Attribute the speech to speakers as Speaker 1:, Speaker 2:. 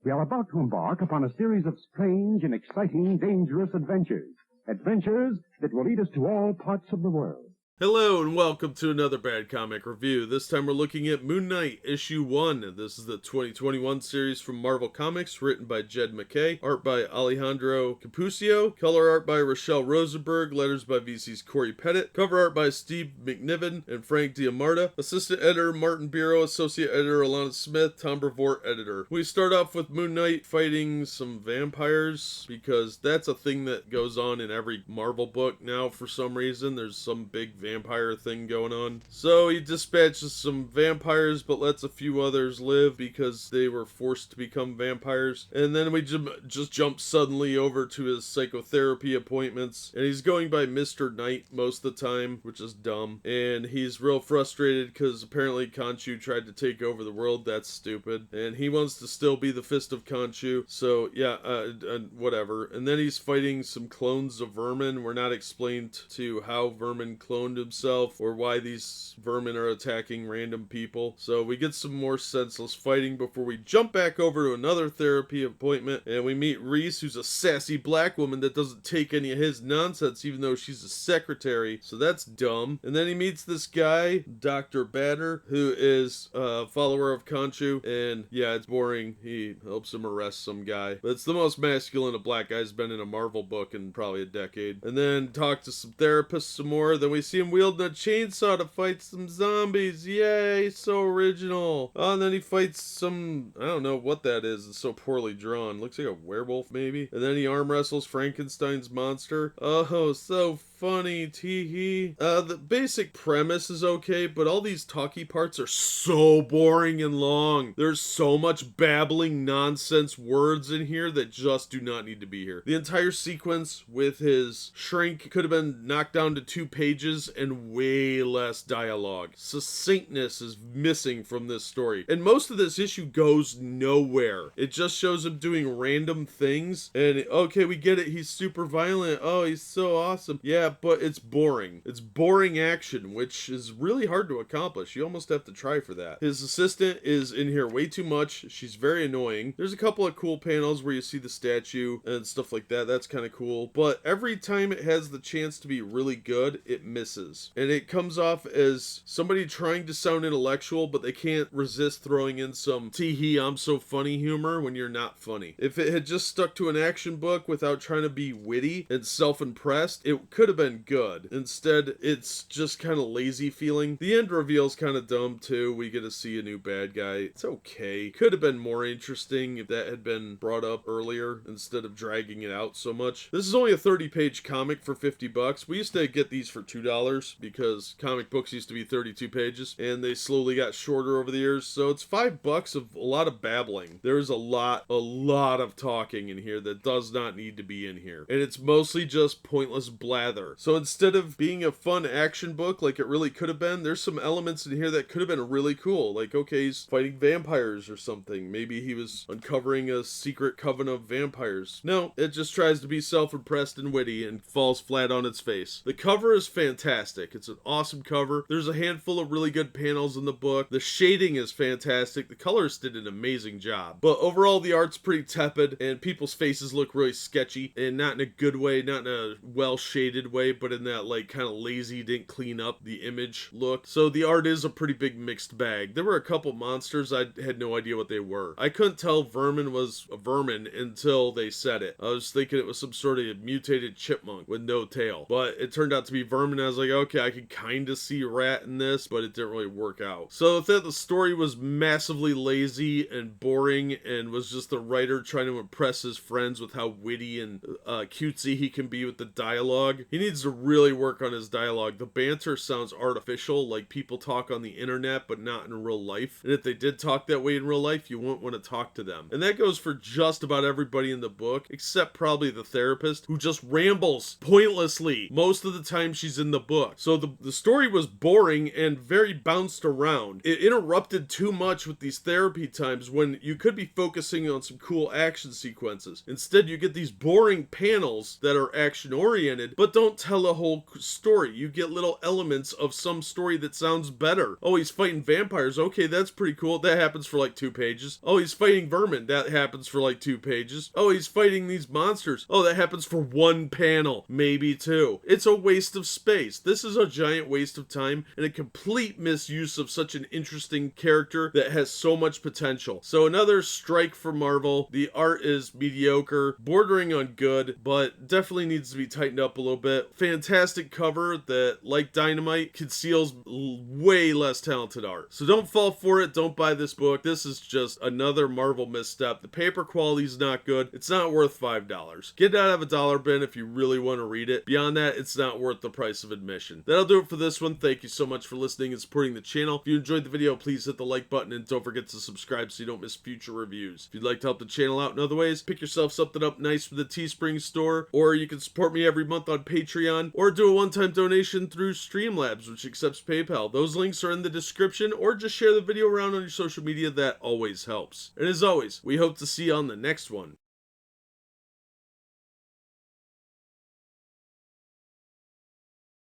Speaker 1: We are about to embark upon a series of strange and exciting, dangerous adventures. Adventures that will lead us to all parts of the world.
Speaker 2: Hello and welcome to another Bad Comic Review. This time we're looking at Moon Knight Issue 1. This is the 2021 series from Marvel Comics, written by MacKay, art by Alessandro Cappuccio, color art by Rachelle Rosenberg, letters by VC's Cory, Petit, cover art by Steve McNiven and Frank Diamarta, assistant editor Martin Biro, associate editor Alana Smith, Tom Brevoort, editor. We start off with Moon Knight fighting some vampires, because that's a thing that goes on in every Marvel book now for some reason. There's some big vampire thing going on. So he dispatches some vampires but lets a few others live because they were forced to become vampires. And then we just jump suddenly over to his psychotherapy appointments, and he's going by Mr. Knight most of the time, which is dumb. And he's real frustrated because apparently Khonshu tried to take over the world. That's stupid. And he wants to still be the Fist of Khonshu. So yeah, whatever. And then he's fighting some clones of vermin. We're not explained to how vermin cloned himself or why these vermin are attacking random people. So we get some more senseless fighting before we jump back over to another therapy appointment, and we meet Reese, who's a sassy black woman that doesn't take any of his nonsense even though she's a secretary, so that's dumb. And then he meets this guy, Dr. Batter, who is a follower of Khonshu, and yeah, it's boring. He helps him arrest some guy, but it's the most masculine a black guy's been in a Marvel book in probably a decade. And then talk to some therapists some more. Then we see him wielding a chainsaw to fight some zombies. Yay, so original. Oh, and then he fights some, I don't know what that is. It's so poorly drawn. Looks like a werewolf maybe. And then he arm wrestles Frankenstein's monster. Oh, so funny, tee-hee. The basic premise is okay, but all these talky parts are so boring and long. There's so much babbling nonsense words in here that just do not need to be here. The entire sequence with his shrink could have been knocked down to 2 pages and way less dialogue. Succinctness is missing from this story, and most of this issue goes nowhere. It just shows him doing random things, and okay, we get it, he's super violent. Oh, he's so awesome. Yeah, but it's boring. It's boring action, which is really hard to accomplish. You almost have to try for that. His assistant is in here way too much. She's very annoying. There's a couple of cool panels where you see the statue and stuff like that. That's kind of cool. But every time it has the chance to be really good, it misses. And it comes off as somebody trying to sound intellectual, but they can't resist throwing in some tee-hee, I'm so funny humor when you're not funny. If it had just stuck to an action book without trying to be witty and self-impressed, it could have been good. Instead, it's just kind of lazy feeling. The end reveal's kind of dumb too. We get to see a new bad guy. It's okay. Could have been more interesting if that had been brought up earlier instead of dragging it out so much. This is only a 30-page comic for $50. We used to get these for $2 because comic books used to be 32 pages and they slowly got shorter over the years. So it's $5 of a lot of babbling. There's a lot of talking in here that does not need to be in here. And it's mostly just pointless blather. So instead of being a fun action book like it really could have been, there's some elements in here that could have been really cool. Like, okay, he's fighting vampires or something. Maybe he was uncovering a secret coven of vampires. No, it just tries to be self-impressed and witty and falls flat on its face. The cover is fantastic. It's an awesome cover. There's a handful of really good panels in the book. The shading is fantastic. The colorist did an amazing job. But overall, the art's pretty tepid and people's faces look really sketchy, and not in a good way, not in a well-shaded way, but in that like kind of lazy, didn't clean up the image look. So the art is a pretty big mixed bag. There were a couple monsters I had no idea what they were. I couldn't tell vermin was a vermin until they said it. I was thinking it was some sort of mutated chipmunk with no tail, but it turned out to be vermin. I was like, okay, I could kind of see rat in this, but it didn't really work out. So I thought the story was massively lazy and boring and was just the writer trying to impress his friends with how witty and cutesy he can be with the dialogue. He needs to really work on his dialogue. The banter sounds artificial, like people talk on the internet but not in real life. And if they did talk that way in real life, you wouldn't want to talk to them. And that goes for just about everybody in the book, except probably the therapist, who just rambles pointlessly most of the time she's in the book. So the story was boring and very bounced around. It interrupted too much with these therapy times when you could be focusing on some cool action sequences. Instead, you get these boring panels that are action oriented but don't don't tell a whole story. You get little elements of some story that sounds better. Oh, he's fighting vampires. Okay, that's pretty cool. That happens for like 2 pages. Oh, he's fighting vermin. That happens for like 2 pages. Oh, he's fighting these monsters. Oh, that happens for 1 panel, maybe 2. It's a waste of space. This is a giant waste of time and a complete misuse of such an interesting character that has so much potential. So another strike for Marvel. The art is mediocre, bordering on good, but definitely needs to be tightened up a little bit. Fantastic cover that, like Dynamite, conceals way less talented art. So don't fall for it. Don't buy this book. This is just another Marvel misstep. The paper quality is not good. It's not worth $5. Get it out of a dollar bin if you really want to read it. Beyond that, it's not worth the price of admission. That'll do it for this one. Thank you so much for listening and supporting the channel. If you enjoyed the video, please hit the like button and don't forget to subscribe so you don't miss future reviews. If you'd like to help the channel out in other ways, pick yourself something up nice from the Teespring store, or you can support me every month on Patreon, or do a one-time donation through Streamlabs, which accepts PayPal. Those links are in the description, or just share the video around on your social media. That always helps. And as always, we hope to see you on the next one.